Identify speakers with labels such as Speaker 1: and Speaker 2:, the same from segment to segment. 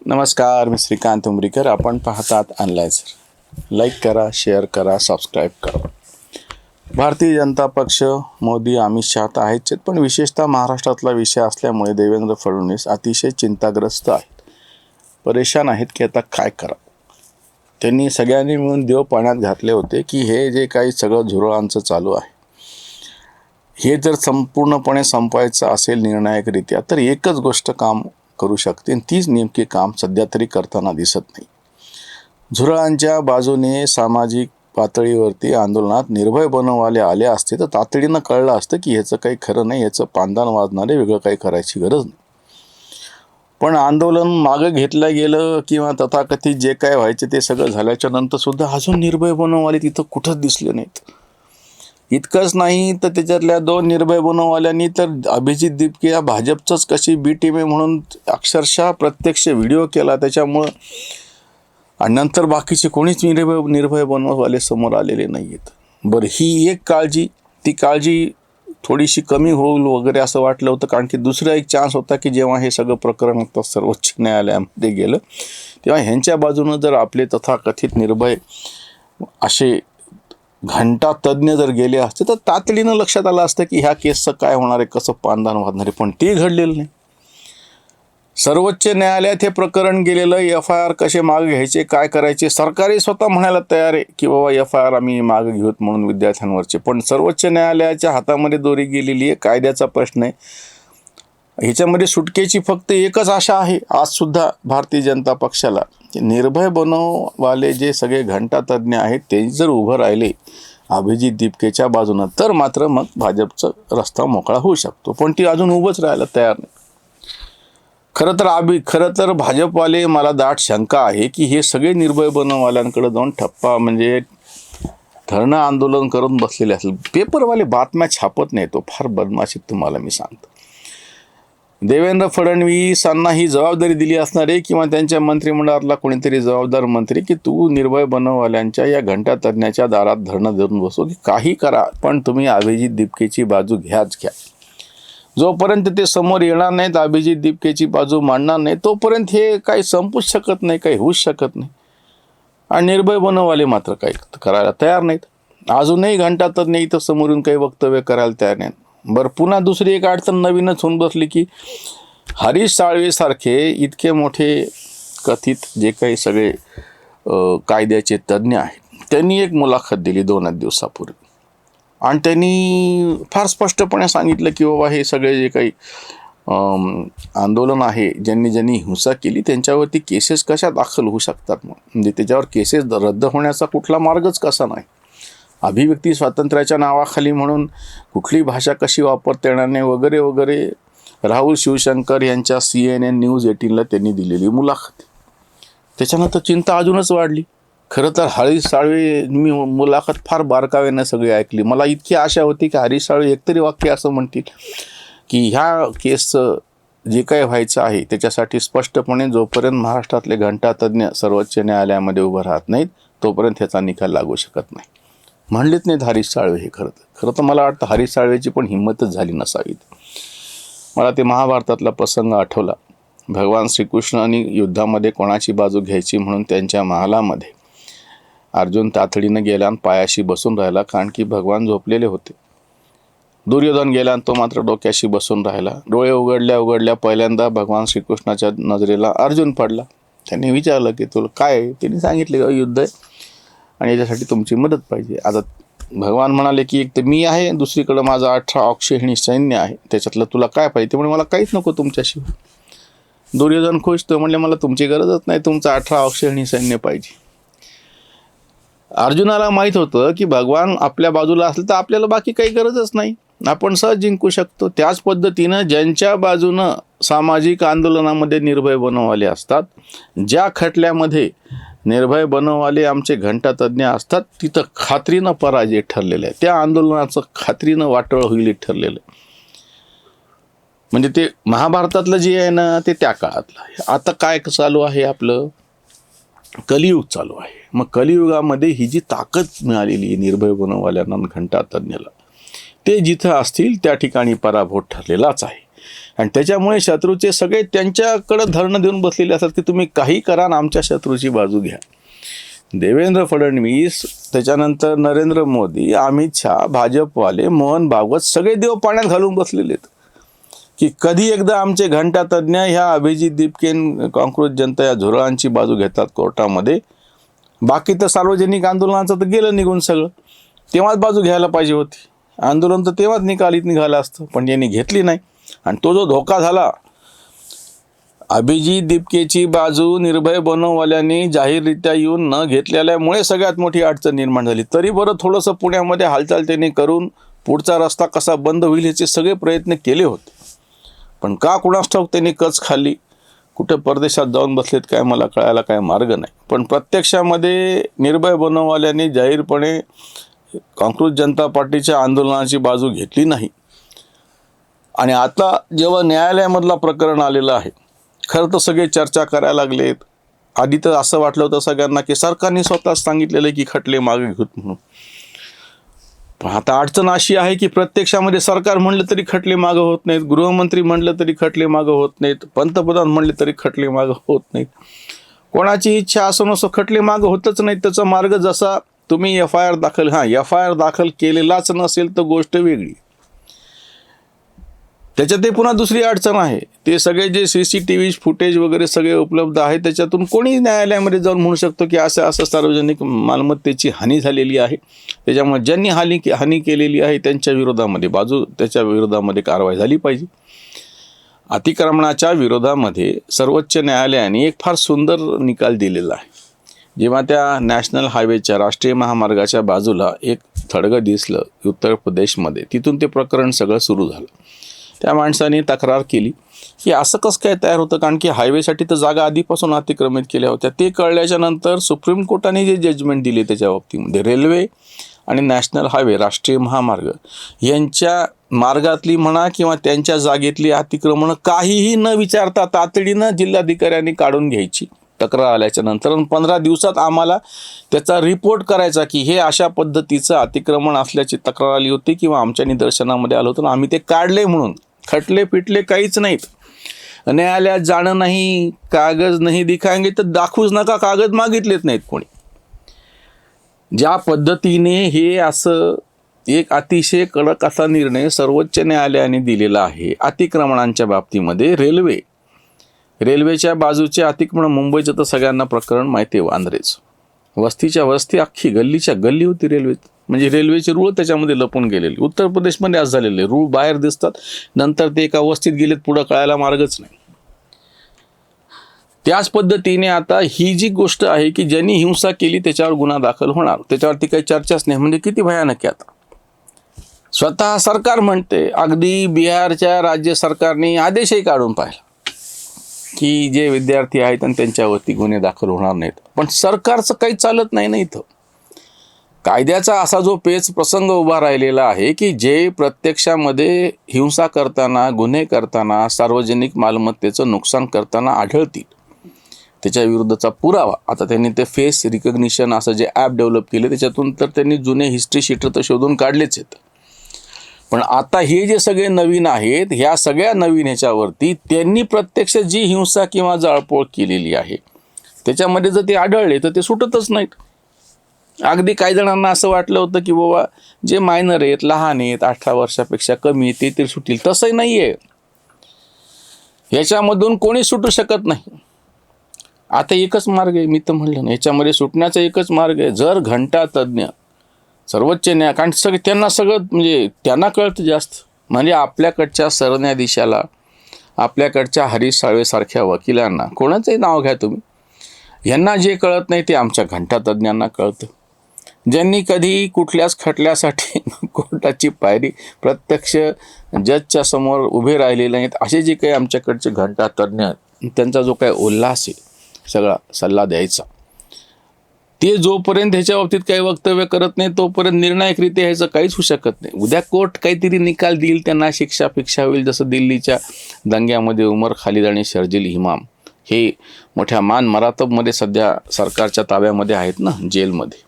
Speaker 1: नमस्कार, मी श्रीकांत उमरीकर. आपण पाहतात अनलायझर. लाईक करा, शेअर करा, सबस्क्राईब करा. भारतीय जनता पक्ष, मोदी, अमित शहा तर आहेच, पण विशेषतः महाराष्ट्रातला विषय असल्यामुळे देवेंद्र फडणवीस अतिशय चिंताग्रस्त आहेत, परेशान आहेत की आता काय करा. त्यांनी सगळ्यांनी मिळून देव पाण्यात घातले होते की हे जे काही सगळं झुरळांचं चालू आहे हे जर संपूर्णपणे संपवायचं असेल निर्णायकरित्या तर एकच गोष्ट काम करू शकते आणि तीच नेमके काम सध्या तरी करताना दिसत नाही. झुरळांच्या बाजूने सामाजिक पातळीवरती आंदोलनात निर्भय बनववाले आले असते तर तातडीनं कळलं असतं की ह्याचं काही खरं नाही, ह्याचं पांदान वाजणारे वेगळं काही करायची गरज नाही. पण आंदोलन मागं घेतलं गेलं किंवा तथाकथित जे काय व्हायचे ते सगळं झाल्याच्या नंतर सुद्धा अजून निर्भय बनववाले तिथं कुठंच दिसले नाहीत. इतकंच नाही तर त्याच्यातल्या 2 निर्भय बनववाल्यांनी तर अभिजित दिपके या भाजपचंच कशी बी टीम आहे म्हणून अक्षरशः प्रत्यक्ष व्हिडिओ केला त्याच्यामुळं, आणि नंतर बाकीचे कोणीच निर्भय बनववाले समोर आलेले नाही आहेत. बरं, ही एक काळजी, ती काळजी थोडीशी कमी होईल वगैरे असं वाटलं होतं, कारण की दुसरा एक चान्स होता की जेव्हा हे सगळं प्रकरण आता सर्वोच्च न्यायालयामध्ये गेलं तेव्हा ह्यांच्या बाजूनं जर आपले तथाकथित निर्भय असे घंटा तज्ज्ञ जर गेले असते तर तातडीनं लक्षात आलं असतं की ह्या केसचं काय होणार आहे, कसं पांदान वाजणार आहे. पण ते घडलेलं नाही. सर्वोच्च न्यायालयात हे प्रकरण गेलेलं, FIR कसे मागे घ्यायचे, काय करायचे, सरकारही स्वतः म्हणायला तयार आहे की बाबा FIR आम्ही मागे घेऊत म्हणून विद्यार्थ्यांवरचे. पण सर्वोच्च न्यायालयाच्या हातामध्ये दोरी गेलेली आहे, कायद्याचा प्रश्न आहे. ह्याच्यामध्ये सुटकेची फक्त एकच आशा आहे आजसुद्धा भारतीय जनता पक्षाला, निर्भय बनववाले जे सगळे घंटा तज्ज्ञ आहेत ते जर उभं राहिले अभिजित दिपकेच्या बाजूनं तर मात्र मग भाजपचा रस्ता मोकळा होऊ शकतो. पण ती अजून उभंच राहायला तयार नाही. खरं तर भाजपवाले, मला दाट शंका आहे की हे सगळे निर्भय बनववाल्यांकडे जाऊन ठप्पा म्हणजे धरणं आंदोलन करून बसलेले असेल. पेपरवाले बातम्या छापत नाही, तो फार बदमाशी तुम्हाला मी सांगतो. देवेंद्र फडणवीसांना ही जबाबदारी दिली असणार आहे किंवा त्यांच्या मंत्रिमंडळातला कोणीतरी जबाबदार मंत्री की तू निर्भय बनववाल्यांच्या या घंटा तज्ज्ञाच्या दारात धरणं धरून बसो की काही करा, पण तुम्ही अभिजित दिपकेची बाजू घ्याच घ्या. जोपर्यंत ते समोर येणार नाहीत, अभिजित दिपकेची बाजू मांडणार नाही, तोपर्यंत हे काही संपूच शकत नाही, काही होऊच शकत नाही. आणि निर्भय बनववाले मात्र काही करायला तयार नाहीत. अजूनही घंटा तज्ज्ञ इथं समोर येऊन काही वक्तव्य करायला तयार नाहीत. बरं, पुन्हा दुसरी एक अडचण नवीनच होऊन बसली की हरीश साळवेसारखे इतके मोठे कथित जे काही सगळे कायद्याचे तज्ज्ञ आहेत त्यांनी एक मुलाखत दिली 2 दिवसापूर्वी आणि त्यांनी फार स्पष्टपणे सांगितलं की बाबा हे सगळे जे काही आंदोलन आहे, ज्यांनी हिंसा केली त्यांच्यावरती केसेस कशा दाखल होऊ शकतात, म्हणजे त्याच्यावर केसेस रद्द होण्याचा कुठला मार्गच कसा नाही. अभिव्यक्ती स्वातंत्र्याच्या नावाखाली म्हणून कुठली भाषा कशी वापरता येणार नाही वगैरे वगैरे. राहुल शिवशंकर यांच्या CNN न्यूज 18ला त्यांनी दिलेली मुलाखत. त्याच्यानंतर चिंता अजूनच वाढली. खरं तर हरीश साळवे, मी मुलाखत फार बारकाव्यानं सगळी ऐकली. मला इतकी आशा होती की हरीश साळवे एकतरी वाक्य असं म्हणतील की ह्या केसचं जे काही व्हायचं आहे त्याच्यासाठी स्पष्टपणे जोपर्यंत महाराष्ट्रातले घंटा तज्ज्ञ सर्वोच्च न्यायालयामध्ये उभं राहत नाहीत तोपर्यंत ह्याचा निकाल लागू शकत नाही. म्हणलेच नाहीत हरीश साळवे हे. खरं तर मला वाटतं हरीश साळवेची पण हिंमतच झाली नसावी. मला ते महाभारतातला प्रसंग आठवला. भगवान श्रीकृष्णांनी युद्धामध्ये कोणाची बाजू घ्यायची म्हणून त्यांच्या महालामध्ये अर्जुन तातडीनं गेला आणि पायाशी बसून राहिला, कारण की भगवान झोपलेले होते. दुर्योधन गेला आणि तो मात्र डोक्याशी बसून राहिला. डोळे उघडल्या पहिल्यांदा भगवान श्रीकृष्णाच्या नजरेला अर्जुन पडला. त्यांनी विचारलं की तुला काय आहे? त्यांनी सांगितलं युद्ध आहे आणि याच्यासाठी तुमची मदत पाहिजे. आता भगवान म्हणाले की एक तर मी आहे, दुसरीकडं माझं 18 अक्षौहिणी सैन्य आहे, त्याच्यातलं तुला काय पाहिजे? ते म्हणजे मला काहीच नको तुमच्याशिवाय. दुर्योधन खुश, तो म्हणले मला तुमची गरजच नाही, तुमचं 18 अक्षौहिणी सैन्य पाहिजे. अर्जुनाला माहीत होतं की भगवान आपल्या बाजूला असलं तर आपल्याला बाकी काही गरजच नाही, आपण सहज जिंकू शकतो. त्याच पद्धतीनं ज्यांच्या बाजूनं सामाजिक आंदोलनामध्ये निर्भय बनववाले असतात, ज्या खटल्यामध्ये निर्भय बनववाले आमचे घंटा तज्ज्ञ असतात तिथं खात्रीनं पराजय ठरलेलं आहे. त्या आंदोलनाचं खात्रीनं वाटोळ होईल ठरलेलं आहे. म्हणजे ते महाभारतातलं जे आहे ना ते त्या काळातलं आहे. आता काय चालू आहे, आपलं कलियुग चालू आहे. मग कलियुगामध्ये ही जी ताकद मिळालेली आहे निर्भय बनववाल्यांना घंटा तज्ज्ञाला, ते जिथं असतील त्या ठिकाणी पराभव ठरलेलाच आहे. आणि त्याच्यामुळे शत्रूचे सगळे त्यांच्याकडं धरणं देऊन बसलेले असतात की तुम्ही काही करा आणि आमच्या शत्रूची बाजू घ्या. देवेंद्र फडणवीस, त्याच्यानंतर नरेंद्र मोदी, अमित शहा, भाजपवाले, मोहन भागवत सगळे देव पाण्यात घालून बसलेले आहेत की कधी एकदा आमचे घंटातज्ञ ह्या अभिजित दीपकेन, काँक्रोच जनता या झुरळांची बाजू घेतात कोर्टामध्ये. बाकी तर सार्वजनिक आंदोलनाचं तर गेलं निघून सगळं. तेव्हाच बाजू घ्यायला पाहिजे होती. आंदोलन तर तेव्हाच निघालं असतं, पण यांनी घेतली नाही. आणि तो जो धोका झाला, अभिजित दीपकेची बाजू निर्भय बनववाल्यांनी जाहीररित्या येऊन न घेतलेल्यामुळे सगळ्यात मोठी अडचण निर्माण झाली. तरी बरं थोडंसं पुण्यामध्ये हालचाल त्यांनी करून पुढचा रस्ता कसा बंद होईल याचे सगळे प्रयत्न केले होते. पण का कुणास ठाऊक त्यांनी कच खाल्ली, कुठं परदेशात जाऊन बसलेत काय मला कळायला काय मार्ग नाही. पण प्रत्यक्षामध्ये निर्भय बनववाल्यांनी जाहीरपणे काँक्रोच जनता पार्टीच्या आंदोलनाची बाजू घेतली नाही. आणि आता जेव्हा न्यायालयामधला प्रकरण आलेलं आहे, खरं तर सगळे चर्चा करायला लागलेत. आधी तर असं वाटलं होतं सगळ्यांना की सरकारने स्वतःच सांगितलेलं की खटले मागे घेऊत म्हणून. पण आता अडचण अशी आहे की प्रत्यक्षामध्ये सरकार म्हणलं तरी खटले मागं होत नाहीत, गृहमंत्री म्हणलं तरी खटले मागं होत नाहीत, पंतप्रधान म्हणले तरी खटले मागं होत नाहीत. कोणाची इच्छा असो नसो खटले मागं होतच नाहीत. त्याचा मार्ग जसा तुम्ही FIR दाखल केलेलाच नसेल तर गोष्ट वेगळी. त्याच्यात ते पुन्हा दुसरी अडचण आहे, ते सगळे जे CCTV फुटेज वगैरे सगळे उपलब्ध आहे त्याच्यातून कोणी न्यायालयामध्ये जाऊन म्हणू शकतो की असं सार्वजनिक मालमत्तेची हानी झालेली आहे. त्याच्यामुळे ज्यांनी हानी केलेली आहे त्यांच्या विरोधामध्ये त्याच्या विरोधामध्ये कारवाई झाली पाहिजे. अतिक्रमणाच्या विरोधामध्ये सर्वोच्च न्यायालयाने एक फार सुंदर निकाल दिलेला आहे. जेव्हा त्या नॅशनल हायवेच्या राष्ट्रीय महामार्गाच्या बाजूला एक थडगं दिसलं उत्तर प्रदेशमध्ये, तिथून ते प्रकरण सगळं सुरू झालं. त्या माणसाने तक्रार केली की असं कसं काय तयार होतं, कारण की हायवेसाठी तर जागा आधीपासून अतिक्रमित केल्या होत्या. ते कळल्याच्या नंतर सुप्रीम कोर्टाने जे जजमेंट दिले त्याच्या बाबतीमध्ये रेल्वे आणि नॅशनल हायवे राष्ट्रीय महामार्ग यांच्या मार्गातली म्हणा किंवा त्यांच्या जागेतली अतिक्रमणं काहीही न विचारता तातडीनं जिल्हाधिकाऱ्यांनी काढून घ्यायची तक्रार आल्याच्या नंतर. 15 दिवसात आम्हाला त्याचा रिपोर्ट करायचा की हे अशा पद्धतीचं अतिक्रमण असल्याची तक्रार आली होती किंवा आमच्या निदर्शनामध्ये आलं होतं, आम्ही ते काढले म्हणून. खटले पिटले काहीच नाहीत. न्यायालयात जाणं नाही, कागज नाही दिखाएंगे तर दाखवूच नका, कागद मागितलेत नाहीत कोणी. ज्या पद्धतीने हे असं एक अतिशय कडक असा निर्णय सर्वोच्च न्यायालयाने दिलेला आहे अतिक्रमणांच्या बाबतीमध्ये. रेल्वेच्या बाजूचे अतिक्रमण मुंबईचं तर सगळ्यांना प्रकरण माहिती आहे. वांद्रेच वस्तीच्या वस्ती अख्खी गल्लीच्या गल्ली होती रेल्वेत, म्हणजे रेल्वेचे रूळ त्याच्यामध्ये लपून गेलेले. उत्तर प्रदेशमध्ये असं झालेले रूळ बाहेर दिसतात, नंतर ते एका वस्तीत गेलेत, पुढं कळायला मार्गच नाही. त्याच पद्धतीने आता ही जी गोष्ट आहे की ज्यांनी हिंसा केली त्याच्यावर गुन्हा दाखल होणार, त्याच्यावरती काही चर्चाच नाही. म्हणजे किती भयानक आहे. आता स्वतः सरकार म्हणते, अगदी बिहारच्या राज्य सरकारने आदेशही काढून पाहिला की जे विद्यार्थी आहेत आणि त्यांच्यावरती गुन्हे दाखल होणार नाहीत. पण सरकारचं काही चालत नाही ना इथं. कायद्याचा असा जो पेच प्रसंग उभा राहिलेला आहे की जे प्रत्यक्षामध्ये हिंसा करताना, गुन्हे करताना, सार्वजनिक मालमत्तेचं नुकसान करताना आढळतील त्याच्या विरुद्धचा पुरावा. आता त्यांनी ते फेस रिकग्निशन असं जे ॲप डेव्हलप केले त्याच्यातून तर त्यांनी जुने हिस्ट्री शीटर तर शोधून काढलेच आहेत. पण आता हे जे सगळे नवीन आहेत, ह्या सगळ्या नवीन ह्याच्यावरती त्यांनी प्रत्यक्ष जी हिंसा किंवा जाळपोळ केलेली आहे त्याच्यामध्ये जर ते आढळले तर ते सुटतच नाहीत. अगदी काही जणांना असं वाटलं होतं की बाबा जे मायनर आहेत, लहान आहेत, 18 वर्षापेक्षा कमी आहेत, ते तरी सुटतील. तसंही नाही आहे. ह्याच्यामधून कोणी सुटू शकत नाही. आता एकच मार्ग आहे, मी तर म्हणलं ना, याच्यामध्ये सुटण्याचा एकच मार्ग आहे. जर घंटातज्ञ सर्वोच्च कारण सगळं म्हणजे त्यांना कळतं जास्त. म्हणजे आपल्याकडच्या सरन्यायाधीशाला, आपल्याकडच्या हरीश साळवेसारख्या वकिलांना, कोणाचंही नाव घ्या तुम्ही, यांना जे कळत नाही ते आमच्या घंटातज्ञांना कळतं. ज्यांनी कधी कुठल्याच खटल्यासाठी कोर्टाची पायरी प्रत्यक्ष जजच्या समोर उभे राहिलेले नाहीत, असे जे काही आमच्याकडचे घंटातज्ञ, त्यांचा जो काही उल्हास आहे सगळा सल्ला द्यायचा, ते जोपर्यंत ह्याच्या बाबतीत काही वक्तव्य करत नाही तोपर्यंत निर्णायकरित्या ह्याचं काहीच होऊ शकत नाही. उद्या कोर्ट काहीतरी निकाल देईल, त्यांना शिक्षा होईल. जसं दिल्लीच्या दंग्यामध्ये उमर खालिद आणि शर्जील इमाम हे मोठ्या मरातबमध्ये सध्या सरकारच्या ताब्यामध्ये आहेत ना, जेलमध्ये,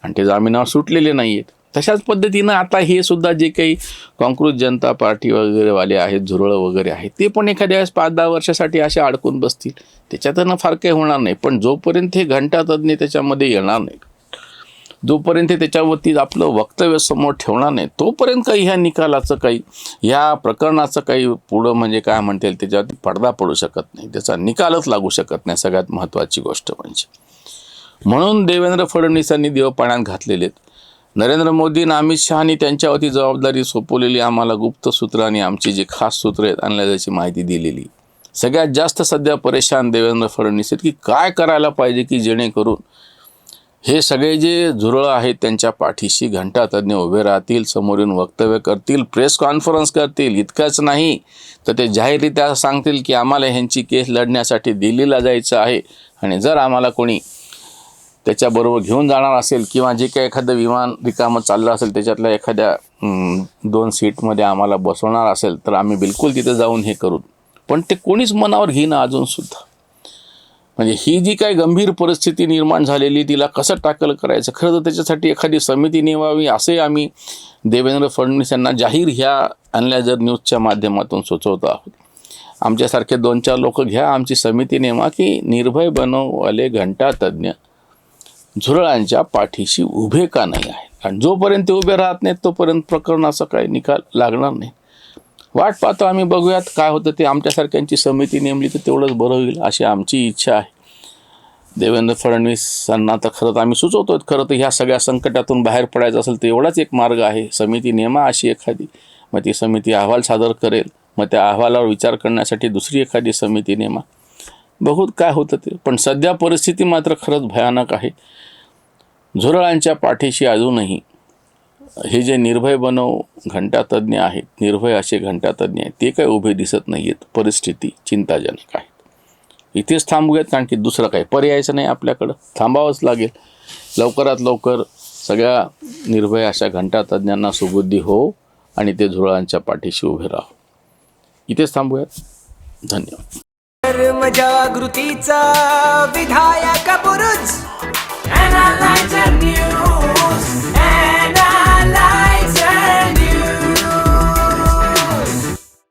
Speaker 1: आणि ते जामिनावर सुटलेले नाही आहेत. तशाच पद्धतीनं आता हे सुद्धा जे काही काँग्रेस जनता पार्टी वगैरे वाले आहेत, झुरळं वगैरे आहेत, ते पण एखाद्या वेळेस 5-10 वर्षासाठी असे अडकून बसतील. त्याच्यातनं फार काही होणार नाही. पण जोपर्यंत हे घंटातज्ञ त्याच्यामध्ये येणार नाही, जोपर्यंत त्याच्यावरती आपलं वक्तव्य समोर ठेवणार नाही, तोपर्यंत काही ह्या निकालाचं काही, ह्या प्रकरणाचं काही पुढं म्हणजे काय म्हणता येईल त्याच्यावरती पडदा पडू शकत नाही, त्याचा निकालच लागू शकत नाही. सगळ्यात महत्त्वाची गोष्ट म्हणजे म्हणून देवेंद्र फडणवीसांनी देव पाण्यात घातलेले आहेत. नरेंद्र मोदी आणि अमित शहानी त्यांच्यावरती जबाबदारी सोपवलेली, आम्हाला गुप्त सूत्र आणि आमची जी खास सूत्र आहेत अंदाजाची माहिती दिलेली. सगळ्यात जास्त सध्या परेशान देवेंद्र फडणवीस आहेत की काय करायला पाहिजे की जेणेकरून हे सगळे जे झुरळं आहेत त्यांच्या पाठीशी घंटातज्ञ उभे राहतील, समोरून वक्तव्य करतील, प्रेस कॉन्फरन्स करतील. इतकंच नाही तर ते जाहीररित्या सांगतील की आम्हाला ह्यांची केस लढण्यासाठी दिल्लीला जायचं आहे आणि जर आम्हाला कोणी त्याच्याबरोबर घेऊन जाणार असेल किंवा जे काही एखादं विमान रिकामं चाललं असेल त्याच्यातल्या एखाद्या 2 सीटमध्ये आम्हाला बसवणार असेल तर आम्ही बिलकुल तिथे जाऊन हे करू. पण ते कोणीच मनावर घेणं अजूनसुद्धा. म्हणजे ही जी काही गंभीर परिस्थिती निर्माण झालेली तिला कसं टॅकल करायचं, खरं तर त्याच्यासाठी एखादी समिती नेमावी असे आम्ही देवेंद्र फडणवीस यांना जाहीर ह्या अनलायझर न्यूजच्या माध्यमातून सुचवतो आहोत. आमच्यासारखे 2-4 लोक घ्या, आमची समिती नेमा की निर्भय बनववाले घंटातज्ञ झुरळांच्या पाठीशी उभे का नाही आहे. आणि जोपर्यंत ते उभे राहत नाहीत तोपर्यंत प्रकरणाचा काही निकाल लागणार नाही. वाट पाहतो आम्ही, बघूयात काय होतं ते. आमच्यासारख्यांची समिती नेमली तर तेवढंच बरं होईल अशी आमची इच्छा आहे. देवेंद्र फडणवीसांना तर खरं तर आम्ही सुचवतो, खरं तर ह्या सगळ्या संकटातून बाहेर पडायचं असेल तर एवढाच एक मार्ग आहे, समिती नेमा अशी एखादी. मग ती समिती अहवाल सादर करेल, मग त्या अहवालावर विचार करण्यासाठी दुसरी एखादी समिती नेमा. बघूत काय होतं ते. पण सध्या परिस्थिती मात्र खरंच भयानक आहे. झुरळांच्या पाठीशी अजूनही हे जे निर्भय बनव घंटातज्ञ आहेत, निर्भय असे घंटातज्ञ आहेत, ते काही उभे दिसत नाही आहेत. परिस्थिती चिंताजनक आहे. इथेच थांबूयात कारण की दुसरं काही पर्यायचं नाही आपल्याकडं, थांबावंच लागेल. लवकरात लवकर सगळ्या निर्भय अशा घंटातज्ञांना सुबुद्धी हो आणि ते झुरळांच्या पाठीशी उभे राहो. इथेच थांबूयात. धन्यवाद.
Speaker 2: धर्मजागृतीचा विधायक बुरुज